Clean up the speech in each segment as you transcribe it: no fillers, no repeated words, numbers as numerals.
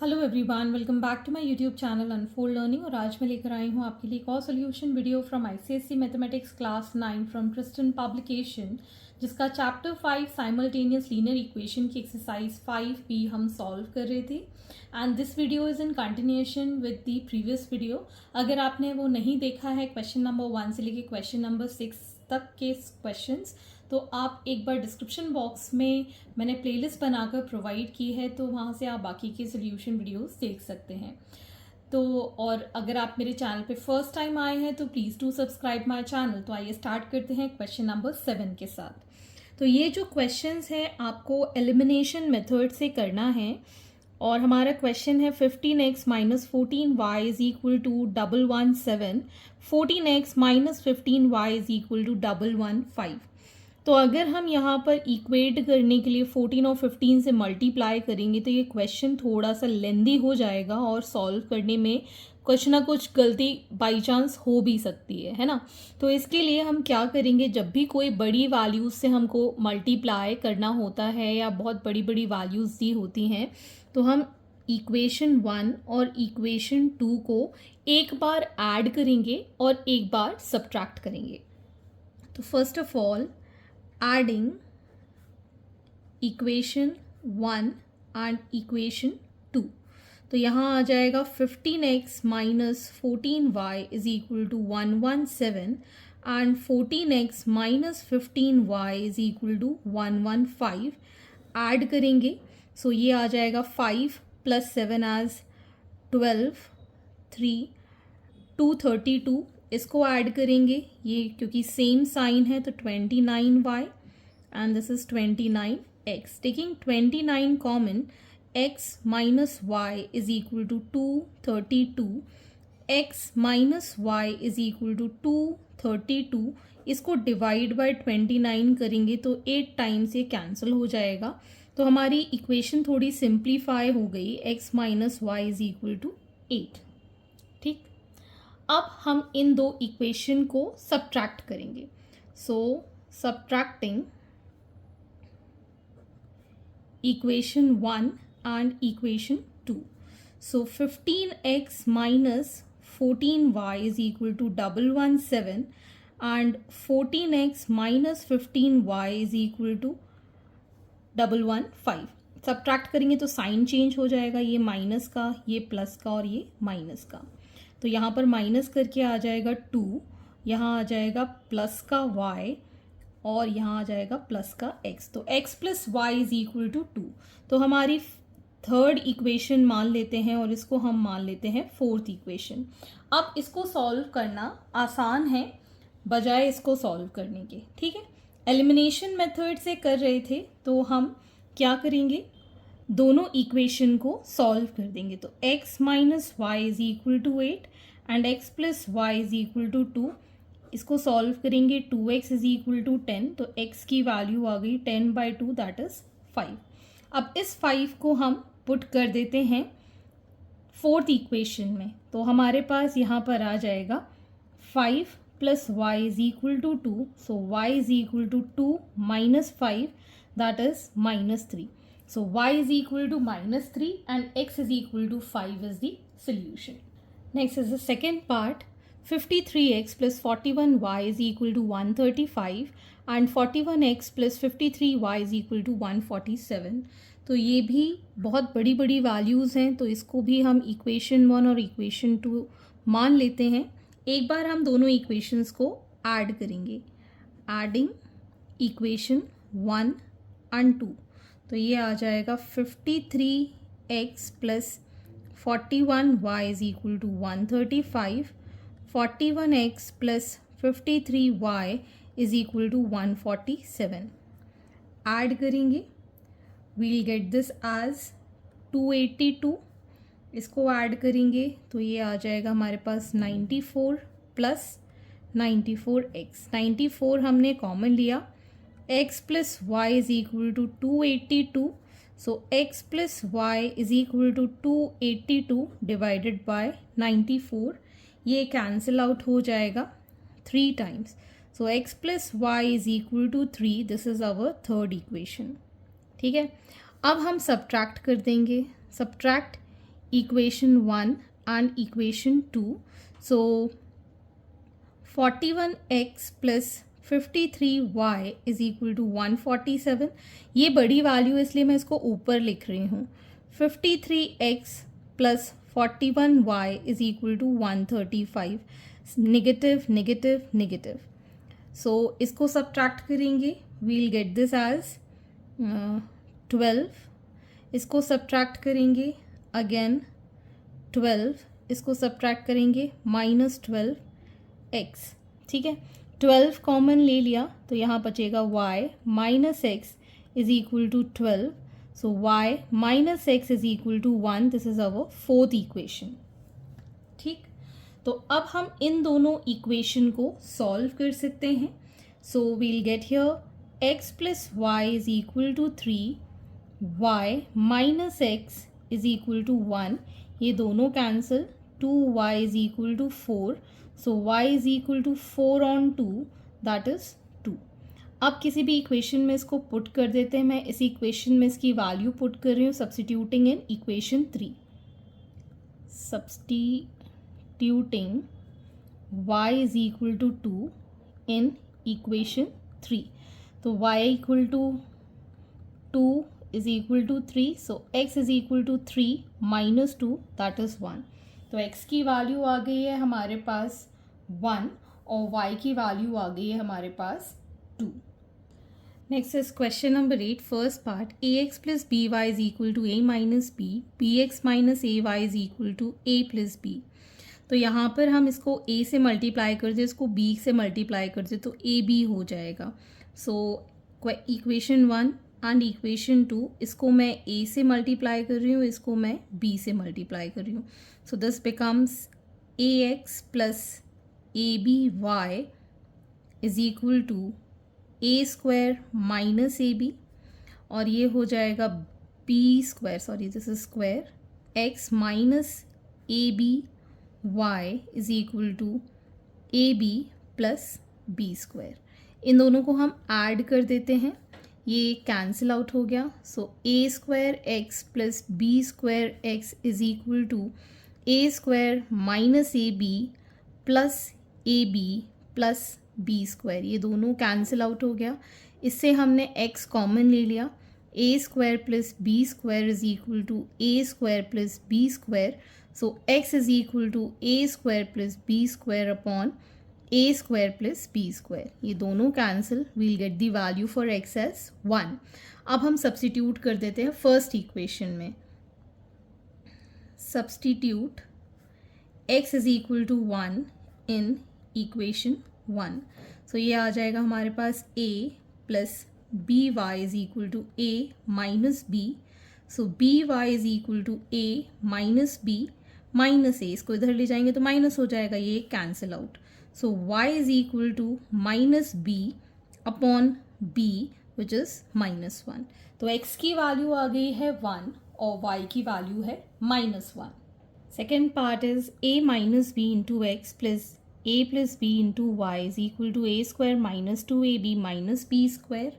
Hello everyone, welcome back to my YouTube channel Unfold Learning. और आज मैं लेकर आई हूँ आपके लिए एक और solution video from ICSE mathematics class 9 from Kristen publication, जिसका चैप्टर 5 साइमल्टेनियस लीनियर इक्वेशन की एक्सरसाइज 5b हम सॉल्व कर रहे थे। And this video is in continuation with the previous video. अगर आपने वो नहीं देखा है, क्वेश्चन नंबर 1 से लेकर क्वेश्चन नंबर 6 तक के क्वेश्चंस, तो आप एक बार डिस्क्रिप्शन बॉक्स में मैंने प्लेलिस्ट बनाकर प्रोवाइड की है, तो वहाँ से आप बाकी के सोल्यूशन वीडियोस देख सकते हैं। तो और अगर आप मेरे चैनल पे फर्स्ट टाइम आए हैं तो please do subscribe my channel. तो आइए स्टार्ट करते हैं क्वेश्चन नंबर 7 के साथ। तो ये जो क्वेश्चंस है आपको एलिमिनेशन मेथड से करना है। और हमारा क्वेश्चन है 15x minus 14y is equal to 117, 14x minus 15y is equal to 115। तो अगर हम यहाँ पर इक्वेट करने के लिए 14 और 15 से मल्टीप्लाई करेंगे तो ये क्वेश्चन थोड़ा सा लेंदी हो जाएगा और सॉल्व करने में कुछ ना कुछ गलती बाई चांस हो भी सकती है ना। तो इसके लिए हम क्या करेंगे, जब भी कोई बड़ी वैल्यूज़ से हमको मल्टीप्लाई करना होता है या बहुत बड़ी बड़ी वैल्यूज़ दी होती हैं, तो हम इक्वेशन 1 और इक्वेशन 2 को एक बार ऐड करेंगे और एक बार सब्ट्रैक्ट करेंगे। तो first of all adding equation 1 and equation 2, तो यहाँ आ जाएगा 15x minus 14y is equal to 117 and 14x minus 15y is equal to 115। Add करेंगे सो ये आ जाएगा 5 प्लस 7 एज 12, 3, 232। इसको ऐड करेंगे, ये क्योंकि सेम साइन है तो 29y and this is 29x। Taking 29 common, x minus Y is equal to 232, x minus Y is equal to 232। इसको डिवाइड बाय 29 करेंगे तो 8 टाइम्स ये कैंसिल हो जाएगा। तो हमारी इक्वेशन थोड़ी सिंप्लीफाई हो गई, x minus Y is equal to 8। ठीक, अब हम इन दो इक्वेशन को सब्ट्रैक्ट करेंगे। So subtracting equation 1 and equation 2। So 15x minus 14y is equal to 117 and 14x minus 15y is equal to 115। Subtract करेंगे तो साइन चेंज हो जाएगा, ये माइनस का, ये प्लस का और ये माइनस का। तो यहाँ पर माइनस करके आ जाएगा 2, यहाँ आ जाएगा प्लस का y और यहाँ आ जाएगा प्लस का x। तो x plus Y is equal to 2। तो हमारी थर्ड इक्वेशन मान लेते हैं और इसको हम मान लेते हैं फोर्थ इक्वेशन। अब इसको सॉल्व करना आसान है बजाय इसको सॉल्व करने के। ठीक है, एलिमिनेशन मेथड से कर रहे थे तो हम क्या करेंगे, दोनों इक्वेशन को सॉल्व कर देंगे। तो x minus Y is equal to 8 and x plus Y is equal to 2। इसको सॉल्व करेंगे, 2x इज इक्वल टू 10, तो x की वैल्यू आ गई 10 बाई 2 दैट इज 5। अब इस 5 को हम पुट कर देते हैं फोर्थ इक्वेशन में, तो हमारे पास यहाँ पर आ जाएगा 5 plus Y is equal to 2, so Y is equal to 2 minus 5 that is minus 3। So y is equal to minus 3 and x is equal to 5 is the solution. Next is the second part. 53x plus 41y is equal to 135 and 41x plus 53y is equal to 147. तो ये भी बहुत बड़ी बड़ी values हैं, तो इसको भी हम इक्वेशन 1 और इक्वेशन 2 मान लेते हैं। एक बार हम दोनों इक्वेशंस को ऐड करेंगे, एडिंग इक्वेशन 1 एंड 2। तो ये आ जाएगा 53x plus 41y is equal to 135, 41x plus 53y is equal to 147। Add करेंगे, वील गेट दिस एज 282। इसको ऐड करेंगे तो ये आ जाएगा हमारे पास 94 प्लस 94x। 94 हमने कॉमन लिया, x plus y is equal to 282, so x plus y is equal to 282 divided by 94। ये कैंसिल आउट हो जाएगा 3 times, so x plus y is equal to 3, this is our third equation। ठीक है, अब हम subtract कर देंगे। Subtract equation 1 and equation 2. So 41x plus 53y is equal to 147. ये बड़ी वैल्यू है इसलिए मैं इसको ऊपर लिख रही हूँ. 53x plus 41y is equal to 135. Negative negative negative. So इसको सब्ट्रैक्ट करेंगे, we'll get this as 12. इसको सब्ट्रैक्ट करेंगे अगेन 12. इसको सब्ट्रैक्ट करेंगे -12x. ठीक है, 12 कॉमन ले लिया तो यहाँ बचेगा y minus X is equal to 12. So y minus X is equal to 1. This is our fourth equation. ठीक, तो अब हम इन दोनों इक्वेशन को सॉल्व कर सकते हैं. So we'll get here x plus Y is equal to 3, y minus X is equal to 1. ये दोनों cancel. 2y is equal to 4. So y is equal to 4 on 2, that is 2. अब किसी भी equation में इसको पुट कर देते हैं. मैं इस इक्वेशन में इसकी वैल्यू पुट कर रही हूँ substituting in equation 3. Substituting y is equal to 2 in equation 3. तो y equal to 2 is equal to 3. So x is equal to 3 minus 2, that is 1. तो x की वैल्यू आ गई है हमारे पास 1 और y की वैल्यू आ गई है हमारे पास 2. Next is question number 8, first part. ax plus B Y is equal to a minus B, B X minus A Y is equal to a plus B. तो यहाँ पर हम इसको a से मल्टीप्लाई कर दे, इसको b से मल्टीप्लाई कर दे तो a b हो जाएगा. सो इक्वेशन 1 एंड इक्वेशन 2, इसको मैं a से मल्टीप्लाई कर रही हूँ, इसको मैं b से मल्टीप्लाई कर रही हूँ. So this becomes ax plus aby is equal to a square minus ab, और ये हो जाएगा b square, sorry this is square, x minus aby is equal to ab plus b square. इन दोनों को हम ऐड कर देते हैं, ये कैंसिल आउट हो गया. So a square X plus b square X is equal to a square minus ab plus ab plus b square. ये दोनों कैंसिल आउट हो गया. इससे हमने x कॉमन ले लिया. a square plus b square is equal to a square plus b square. So x is equal to a square plus b square upon a square plus b square. ये दोनों cancel. We'll get the value for x as 1. अब हम substitute कर देते हैं first equation में. Substitute x is equal to 1 in equation 1. So ये आ जाएगा हमारे पास a plus B Y is equal to a minus b. So B Y is equal to a minus b minus a. इसको इधर ले जाएंगे तो माइनस हो जाएगा, ये cancel out. So y is equal to minus b upon b which is minus 1. तो x की वैल्यू आ गई है 1 और y की वैल्यू है minus 1. Second part is a minus b into x plus a plus b into y is equal to a square minus 2ab minus b square,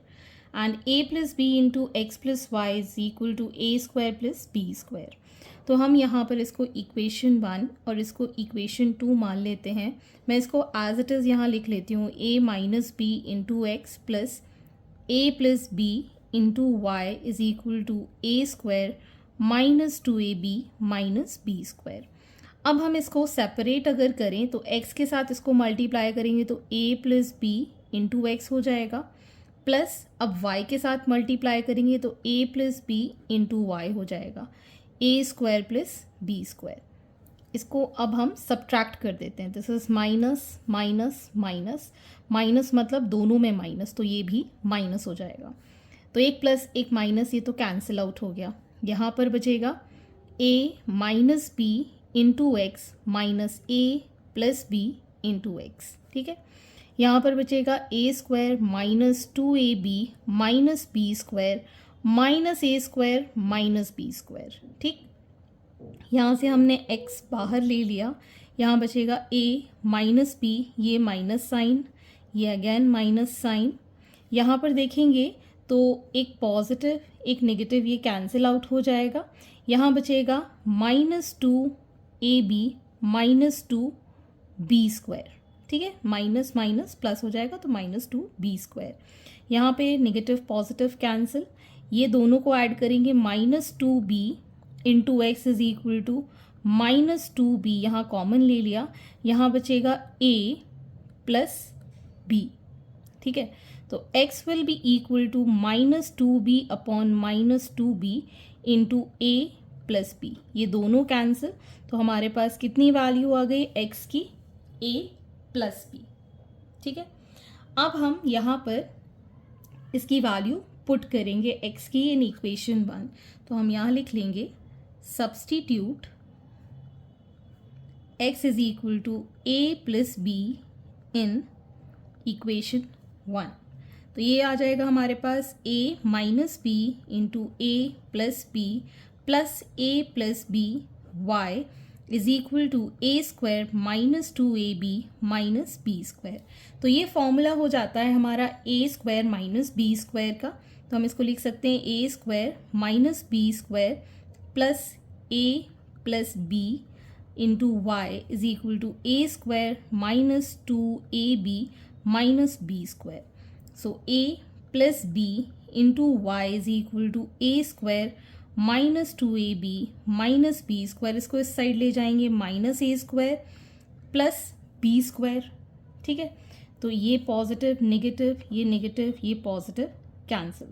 and a plus b into x plus y is equal to a square plus b square. तो हम यहाँ पर इसको equation 1 और इसको equation 2 मान लेते हैं. मैं इसको एज इट इज़ यहाँ लिख लेती हूँ. a minus b into x plus a plus b into y is equal to a square minus 2ab minus b square. अब हम इसको सेपरेट अगर करें तो x के साथ इसको मल्टीप्लाई करेंगे तो a plus b into x हो जाएगा, प्लस अब y के साथ मल्टीप्लाई करेंगे तो a plus b into y हो जाएगा, a square plus b square. इसको अब हम सब्ट्रैक्ट कर देते हैं. This is minus minus minus minus, मतलब दोनों में माइनस, तो ये भी माइनस हो जाएगा. तो एक प्लस एक माइनस, ये तो कैंसिल आउट हो गया. यहाँ पर बचेगा a minus b into x minus a plus b into x. ठीक है, यहाँ पर बचेगा a square minus 2ab minus b square minus a square minus b square. ठीक, यहाँ से हमने x बाहर ले लिया. यहाँ बचेगा a माइनस बी, ये माइनस साइन, ये अगेन माइनस साइन. यहाँ पर देखेंगे तो एक पॉजिटिव एक नेगेटिव, ये कैंसिल आउट हो जाएगा. यहाँ बचेगा -2ab -2b²। ठीक है, माइनस माइनस प्लस हो जाएगा तो -2b²। यहाँ पे नेगेटिव पॉजिटिव कैंसिल, ये दोनों को ऐड करेंगे -2b into x is equal to -2b, यहाँ कॉमन ले लिया, यहाँ बचेगा a प्लस b। ठीक है, तो x will be equal to -2b upon -2b into a plus b। ये दोनों कैंसिल, तो हमारे पास कितनी वैल्यू आ गई x की? a plus b। ठीक है, अब हम यहाँ पर इसकी वैल्यू पुट करेंगे x की इन इक्वेशन 1। तो हम यहाँ लिख लेंगे substitute x is equal to a plus b in equation 1। तो ये आ जाएगा हमारे पास a minus b into a plus b plus a plus B Y is equal to a² -2ab minus b²। तो ये फॉर्मूला हो जाता है हमारा a² माइनस b² का। तो हम इसको लिख सकते हैं a² minus b² plus a plus b into y is equal to a² minus 2ab minus b²। So a plus b into y is equal to a² minus 2ab minus b²। इसको इस side ले जाएंगे -a² plus b²। ठीक है, तो ये positive negative, ये negative, ये पॉजिटिव कैंसिल।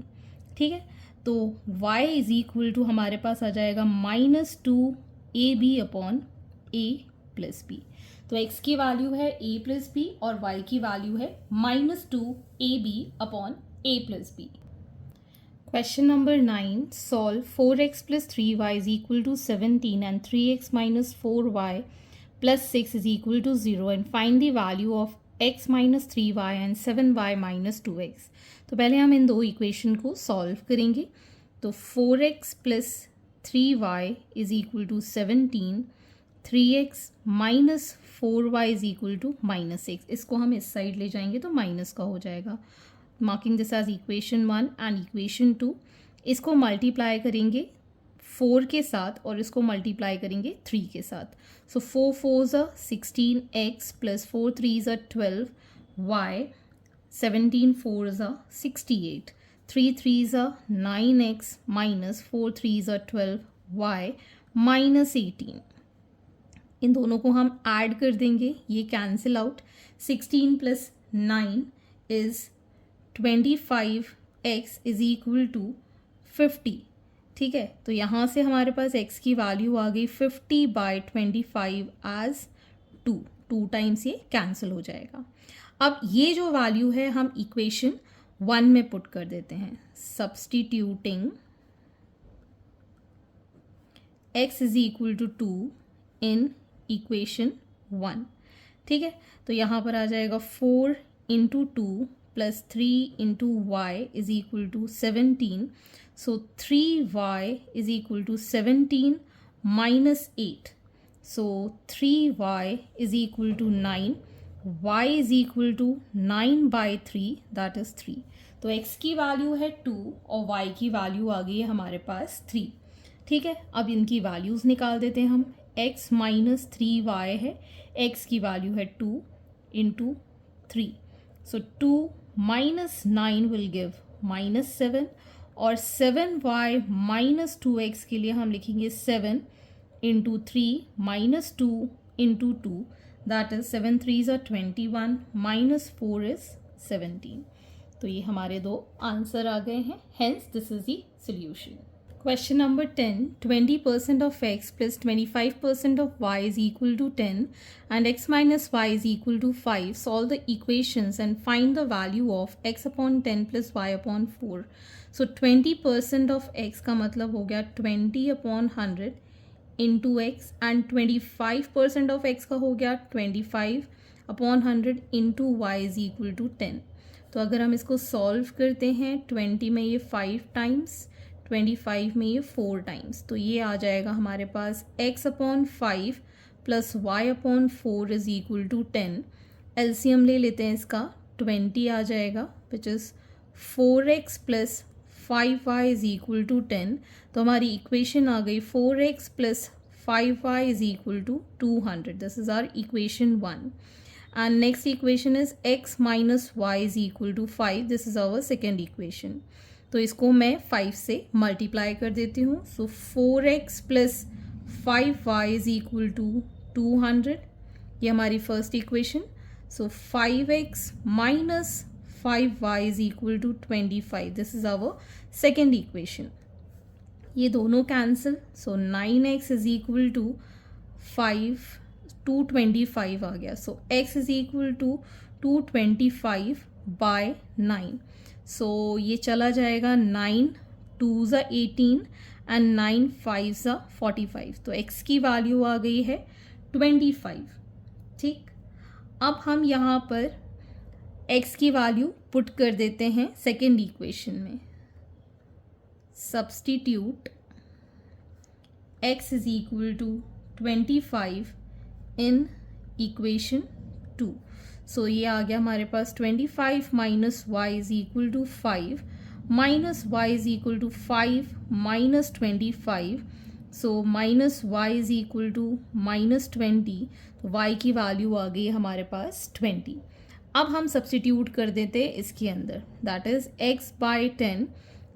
ठीक है, तो y इज इक्वल टू हमारे पास आ जाएगा -2ab upon a plus b। तो x की वैल्यू है a प्लस b और y की वैल्यू है -2ab upon a plus b। Question number 9. Solve 4x plus 3y is equal to 17 and 3x minus 4y plus 6 is equal to 0 and find the value of x minus 3y and 7y minus 2x. तो पहले हम इन दो equation को solve करेंगे। तो 4x plus 3y is equal to 17, 3x minus 4y is equal to -6। इसको हम इस साइड ले जाएंगे तो माइनस का हो जाएगा। Marking this as equation 1 and equation 2। इसको मल्टीप्लाई करेंगे 4 के साथ और इसको मल्टीप्लाई करेंगे 3 के साथ। सो 4 4s are 16x plus 4 3s are 12y, 17 4s are 68, 3 3s are 9x minus 4 3s are 12y minus 18। इन दोनों को हम ऐड कर देंगे, ये cancel out. 16 plus 9 is 25x is equal to 50। ठीक है, तो यहाँ से हमारे पास x की वैल्यू आ गई 50/25 एज 2 टाइम्स, ये कैंसिल हो जाएगा। अब ये जो वैल्यू है हम इक्वेशन 1 में पुट कर देते हैं। Substituting x is equal to 2 in equation 1। ठीक है, तो यहाँ पर आ जाएगा 4 into 2 plus 3 into y is equal to 17। So 3y is equal to 17 minus 8। So 3y is equal to 9, y is equal to 9/3 that is 3। तो x की value है 2 और y की वैल्यू आ गई है हमारे पास 3। ठीक है, अब इनकी वैल्यूज़ निकाल देते हैं हम। x माइनस 3y है, x की वैल्यू है 2 into 3। So 2 minus 9 will give -7 और 7y माइनस 2x के लिए हम लिखेंगे 7 into 3 minus 2 into 2 that is 7 3s are 21 minus 4 is 17। तो ये हमारे दो आंसर आ गए हैं, hence this is the solution. Question number 10. 20% of x plus 25% of y is equal to 10 and x minus y is equal to 5. Solve the equations and find the value of x upon 10 plus y upon 4. So 20% of x का मतलब हो गया 20 upon 100 into x and 25% of x का हो गया 25 upon 100 into y is equal to 10. तो अगर हम इसको सॉल्व करते हैं 20 में ये 5 टाइम्स, 25 में ये 4 टाइम्स, तो ये आ जाएगा हमारे पास x upon 5 plus y upon 4 is equal to 10। LCM ले लेते हैं इसका, 20 आ जाएगा which is 4x plus 5y is equal to 10, तो हमारी इक्वेशन आ गई 4x plus 5y is equal to 200. This is our equation 1. And next equation is x minus y is equal to 5. This is our second equation. तो इसको मैं 5 से multiply कर देती हूँ. So 4x plus 5y is equal to 200. ये हमारी first equation. So 5x minus 5y is equal to 25. This is our second equation. ये दोनों cancel. So 9x is equal to 5. 225 आ गया. So x is equal to 225 by 9. सो ये चला जाएगा 9 2 ज़ा 18 एंड 9 5 ज़ा 45. तो x की वैल्यू आ गई है 25. ठीक, अब हम यहाँ पर x की वैल्यू पुट कर देते हैं सेकेंड इक्वेशन में. Substitute x is equal to 25 in equation 2. So ये आ गया हमारे पास 25 minus Y is equal to 5 minus Y is equal to 5 minus 25. So minus Y is equal to minus 20. तो वाई की वैल्यू आ गई हमारे पास 20. अब हम सब्सटीट्यूट कर देते हैं इसके अंदर. That is x by 10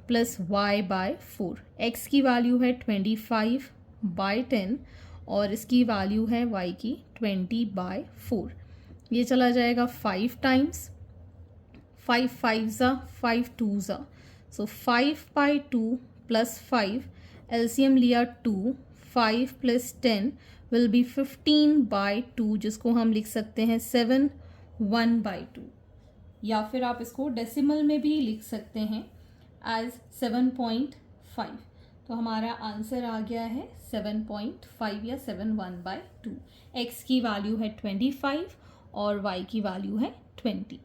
plus y by 4. x की वैल्यू है 25 बाय 10 और इसकी वैल्यू है y की 20 बाय 4. ये चला जाएगा 5 टाइम्स. 5 5 ज़ा 5 2 ज़ा. सो 5 बाय 2 प्लस 5 एलसीएम लिया 2. 5 प्लस 10 विल बी 15 बाय 2, जिसको हम लिख सकते हैं 7 1 बाय 2, या फिर आप इसको डेसिमल में भी लिख सकते हैं एज 7.5. तो हमारा आंसर आ गया है 7.5 या 7 1 बाय 2. x की वैल्यू है 25 और y की वैल्यू है 20.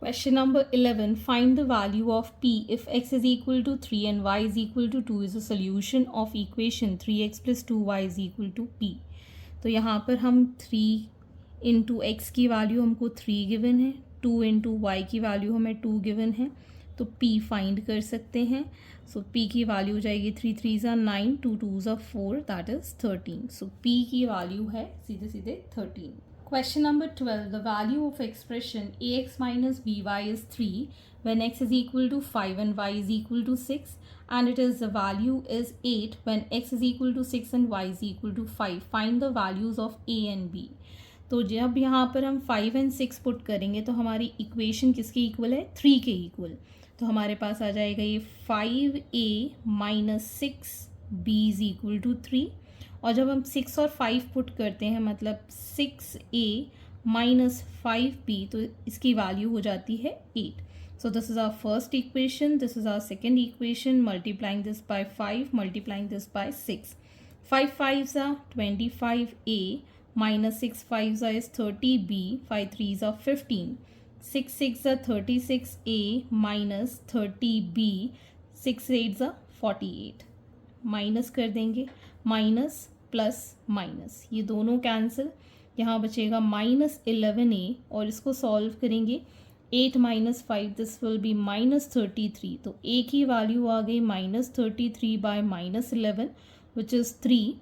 Question number 11. Find the value of p if x is equal to 3 and y is equal to 2 is a solution of equation 3x plus 2y is equal to p. तो यहाँ पर हम 3 into x की value हमको 3 given है, 2 into Y की value हमें 2 given है, तो p फाइंड कर सकते हैं. सो p की वैल्यू हो जाएगी 3 3 ज़ा 9 2 2 ज़ा 4, दैट इज 13. सो p की वैल्यू है सीधे सीधे 13. Question number 12. The value of expression ax minus by is 3 when x is equal to 5 and y is equal to 6, and it is the value is 8 when x is equal to 6 and y is equal to 5. Find the values of a and b. तो जब यहाँ पर हम 5 and 6 put करेंगे तो हमारी equation किसके equal है? 3 के इक्वल. तो हमारे पास आ जाएगा ये 5a minus 6b is equal to 3. और जब हम 6 और 5 पुट करते हैं मतलब 6a माइनस 5b, तो इसकी वैल्यू हो जाती है 8. So this is our first equation, this is our second equation. Multiplying this by 5, multiplying this by 6. 5 5 ज़ा 25a minus 6 5 is 30b, 5 3 are 15, 6 6 are 36a minus 30b, 6 8 are 48. Minus कर देंगे, minus plus minus, ये दोनों cancel. यहाँ बचेगा minus 11a और इसको solve करेंगे 8 minus 5, this will be minus 33. तो a की वैल्यू आ गई minus 33 bye minus 11 which is 3.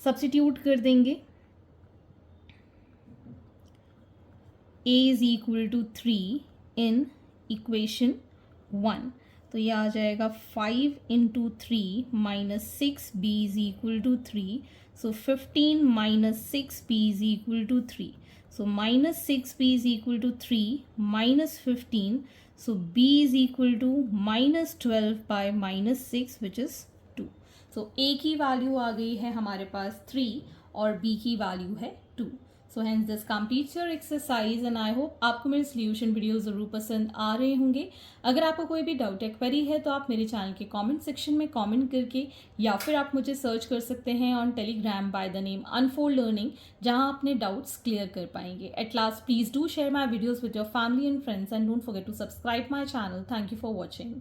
Substitute कर देंगे. a is equal to 3 in equation 1. तो ये आ जाएगा 5 into 3 minus 6b is equal to 3. So 15 minus 6b is equal to 3. So minus 6b is equal to 3 minus 15. So b is equal to minus 12 by minus 6 which is 2. So a की value आ गई है हमारे पास 3 और b की value है 2. So hence this completes your exercise and I hope आपको मेरे solution video ज़रूर पसंद आ रहे होंगे. अगर आपको कोई भी डाउट या क्वेरी है तो आप मेरे चैनल के कमेंट सेक्शन में कमेंट करके, या फिर आप मुझे सर्च कर सकते हैं on Telegram by the name unfold learning, जहां आप अपने डाउट्स क्लियर कर पाएंगे. At last please do share my videos with your family and friends and don't forget to subscribe my channel. Thank you for watching.